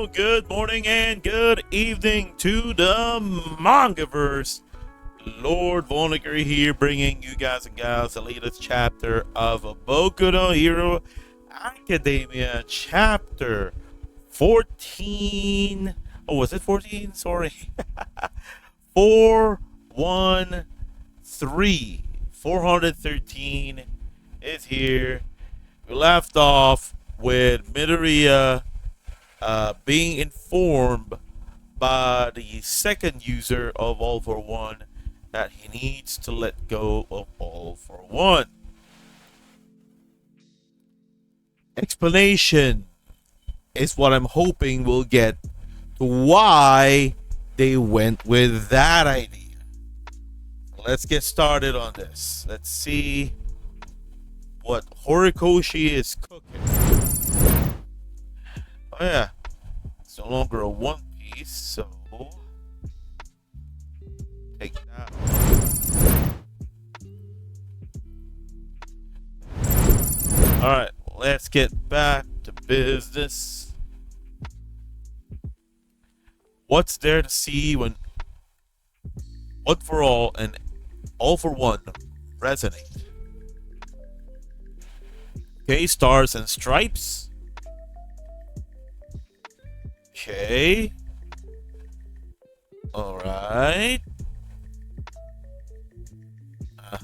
Good morning and good evening to the Mangaverse. Lord Vonnegut here, bringing you guys and gals the latest chapter of Boku no Hero Academia, chapter 14. Oh, was it 14? Sorry. 413. 413 is here. We left off with Midoriya being informed by the second user of All for One that he needs to let go of All for One. Explanation is what I'm hoping we'll get to why they went with that idea. Let's get started on this. Let's see what Horikoshi is cooking. Oh yeah, it's no longer a one piece, so take that. Alright, let's get back to business. What's there to see when One for All and All for One resonate? Okay, stars and stripes. Okay. Alright.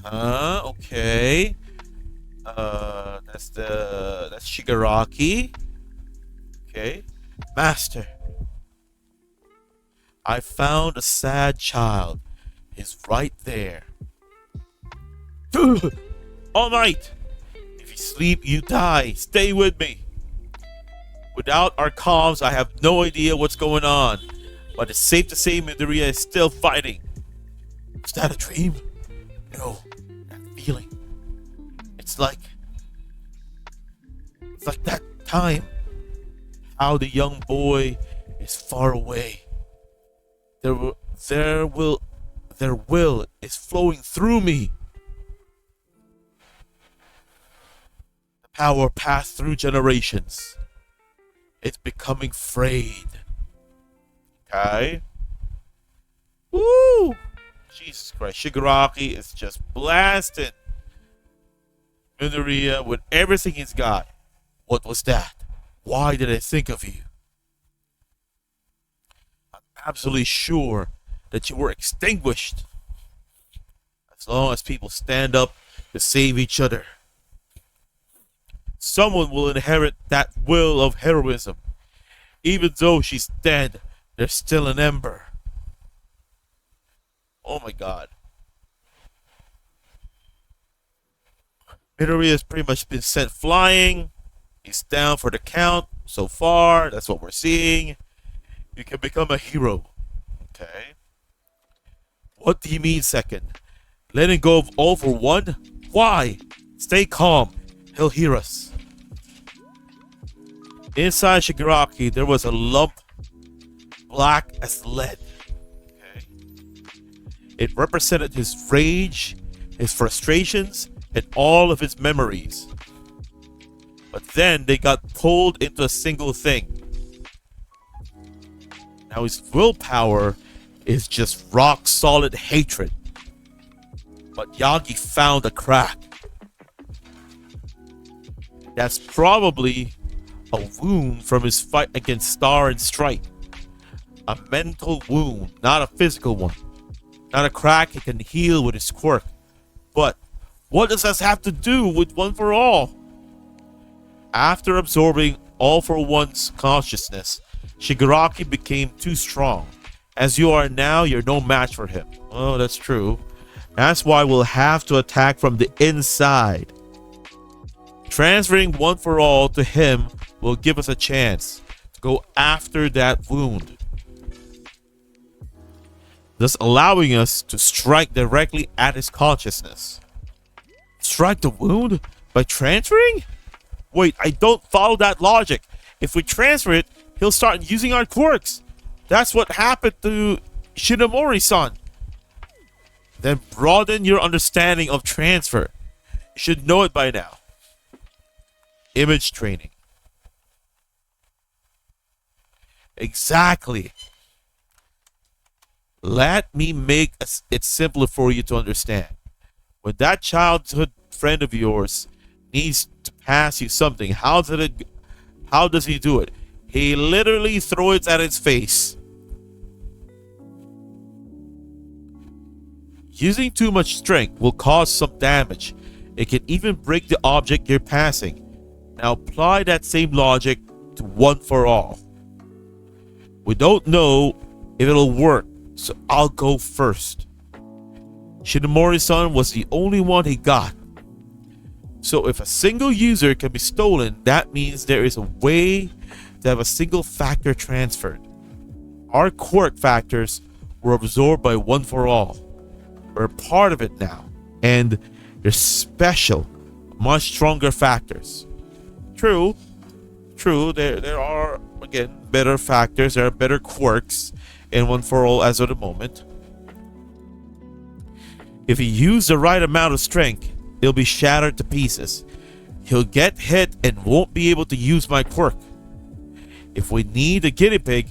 Okay. That's Shigaraki. Okay. Master. I found a sad child. He's right there. All night. If you sleep, you die. Stay with me. Without our comms, I have no idea what's going on. But it's safe to say Midoriya is still fighting. Is that a dream? No. That feeling. It's like that time. How the young boy is far away. Their will is flowing through me. The power passed through generations. It's becoming frayed. Okay. Woo! Jesus Christ. Shigaraki is just blasting Midoriya with everything he's got. What was that? Why did I think of you? I'm absolutely sure that you were extinguished. As long as people stand up to save each other, someone will inherit that will of heroism. Even though she's dead, there's still an ember. Oh my god. Midoriya has pretty much been sent flying. He's down for the count so far. That's what we're seeing. You can become a hero. Okay. What do you mean, second? Letting go of All for One? Why? Stay calm. He'll hear us. Inside Shigaraki, there was a lump black as lead. Okay. It represented his rage, his frustrations, and all of his memories. But then they got pulled into a single thing. Now his willpower is just rock solid hatred. But Yagi found a crack. That's probably a wound from his fight against Star and Stripe. A mental wound, not a physical one. Not a crack he can heal with his quirk. But what does this have to do with One for All? After absorbing All for One's consciousness, Shigaraki became too strong. As you are now, you're no match for him. Oh, that's true. That's why we'll have to attack from the inside. Transferring One for All to him will give us a chance to go after that wound, thus allowing us to strike directly at his consciousness. Strike the wound by transferring? Wait, I don't follow that logic. If we transfer it, he'll start using our quirks. That's what happened to Shinomori-san. Then broaden your understanding of transfer. You should know it by now. Image training. Exactly. Let me make it simpler for you to understand. When that childhood friend of yours needs to pass you something, how does he do it? He literally throws it at its face. Using too much strength will cause some damage. It can even break the object you're passing. Now apply that same logic to One for All. We don't know if it'll work, so I'll go first. Shinomori-san was the only one he got. So if a single user can be stolen, that means there is a way to have a single factor transferred. Our quirk factors were absorbed by One for All. We're part of it now, and they're special, much stronger factors. True, there are, again, better factors, there are better quirks in One for All as of the moment. If he used the right amount of strength, he'll be shattered to pieces. He'll get hit and won't be able to use my quirk. If we need a guinea pig,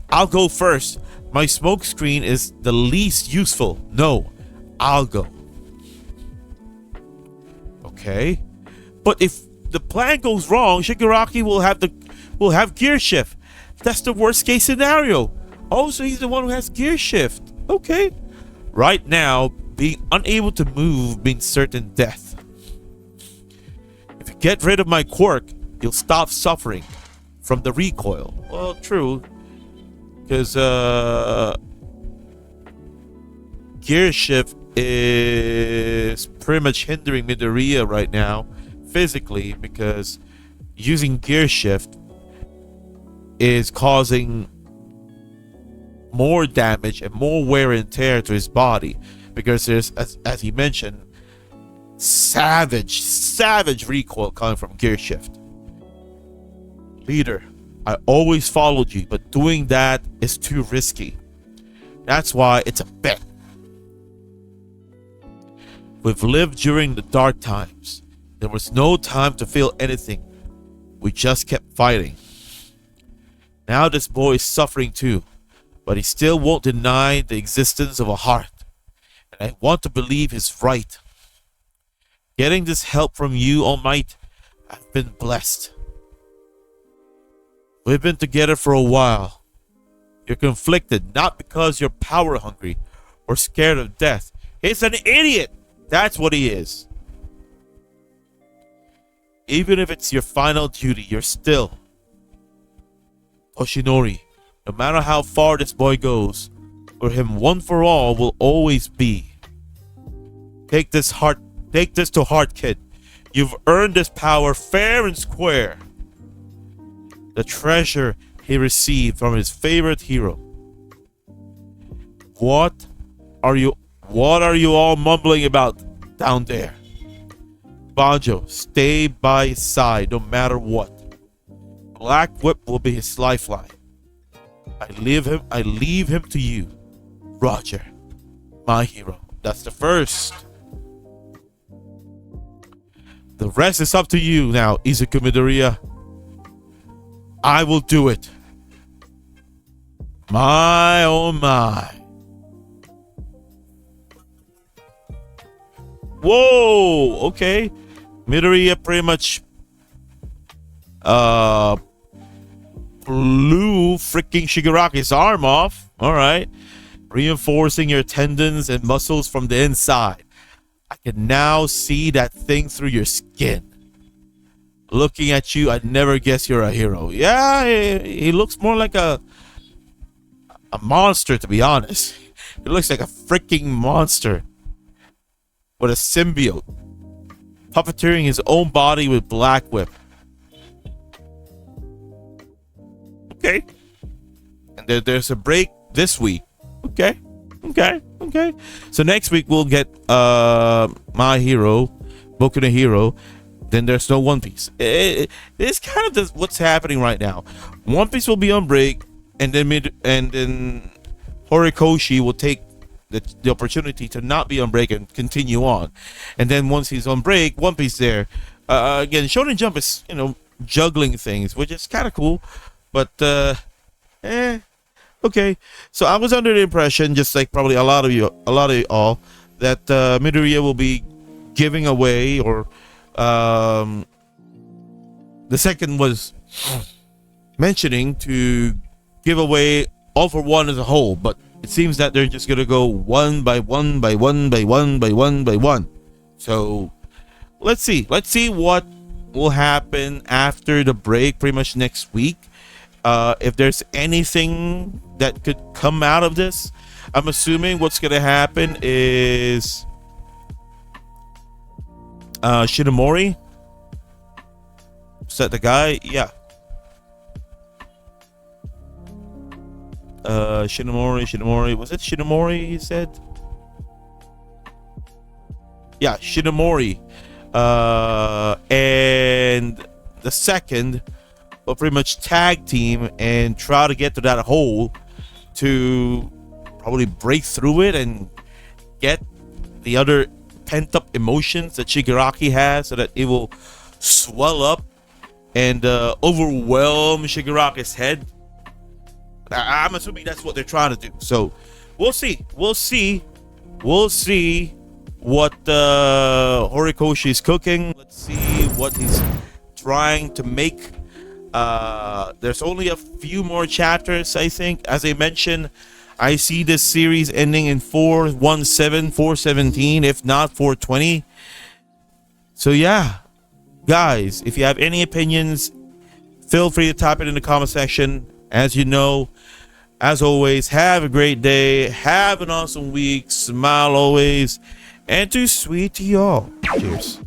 I'll go first. My smoke screen is the least useful. No, I'll go. Okay. But if the plan goes wrong, Shigaraki will have gear shift. That's the worst case scenario. Oh, so he's the one who has gear shift. Okay. Right now, being unable to move means certain death. If you get rid of my quirk, you'll stop suffering from the recoil. Well, true. Because gear shift is pretty much hindering Midoriya right now physically, because using gear shift is causing more damage and more wear and tear to his body, because there's, as he mentioned, savage recoil coming from gear shift. Leader, I always followed you, but doing that is too risky. That's why it's a bet. We've lived during the dark times. There was no time to feel anything. We just kept fighting. Now this boy is suffering too, but he still won't deny the existence of a heart. And I want to believe he's right. Getting this help from you, All Might, I've been blessed. We've been together for a while. You're conflicted, not because you're power hungry or scared of death. He's an idiot! That's what he is. Even if it's your final duty, you're still Toshinori. No matter how far this boy goes, for him One for All will always be. Take this to heart, kid. You've earned this power fair and square. The treasure he received from his favorite hero. What are you all mumbling about down there? Banjo, stay by his side no matter what. Black Whip will be his lifeline. I leave him to you. Roger, my hero. That's the first. The rest is up to you now, Izuku Midoriya. I will do it. My oh my. Whoa, okay. Midoriya pretty much blew freaking Shigaraki's arm off. Alright. Reinforcing your tendons and muscles from the inside. I can now see that thing through your skin. Looking at you, I'd never guess you're a hero. Yeah, he looks more like a monster, to be honest. He looks like a freaking monster with a symbiote, puppeteering his own body with Black Whip. Okay. And there's a break this week. Okay. So next week we'll get My Hero, Boku no Hero. Then there's no One Piece. It's kind of what's happening right now. One Piece will be on break, and then Horikoshi will take the opportunity to not be on break and continue on. And then once he's on break, One Piece there. Again, Shonen Jump is juggling things, which is kind of cool. But Eh, okay. So I was under the impression, just like probably a lot of you all, that Midoriya will be giving away, or um, the second was mentioning to give away All for One as a whole, but it seems that they're just gonna go one by one by one by one by one by one. So let's see. Let's see what will happen after the break, pretty much next week. If there's anything that could come out of this, I'm assuming what's gonna happen is Shinomori. Is that the guy? Yeah. Shinomori. Was it Shinomori? He said. Yeah, Shinomori. And the second will pretty much tag team and try to get to that hole to probably break through it and get the other pent up emotions that Shigaraki has, so that it will swell up and overwhelm Shigaraki's head. I'm assuming that's what they're trying to do. So we'll see. We'll see what Horikoshi is cooking. Let's see what he's trying to make. There's only a few more chapters, I think. As I mentioned, I see this series ending in 417, 417, if not 420. So yeah, guys, if you have any opinions, feel free to type it in the comment section. As you know, as always, have a great day, have an awesome week, smile always, and too sweet to y'all. Cheers.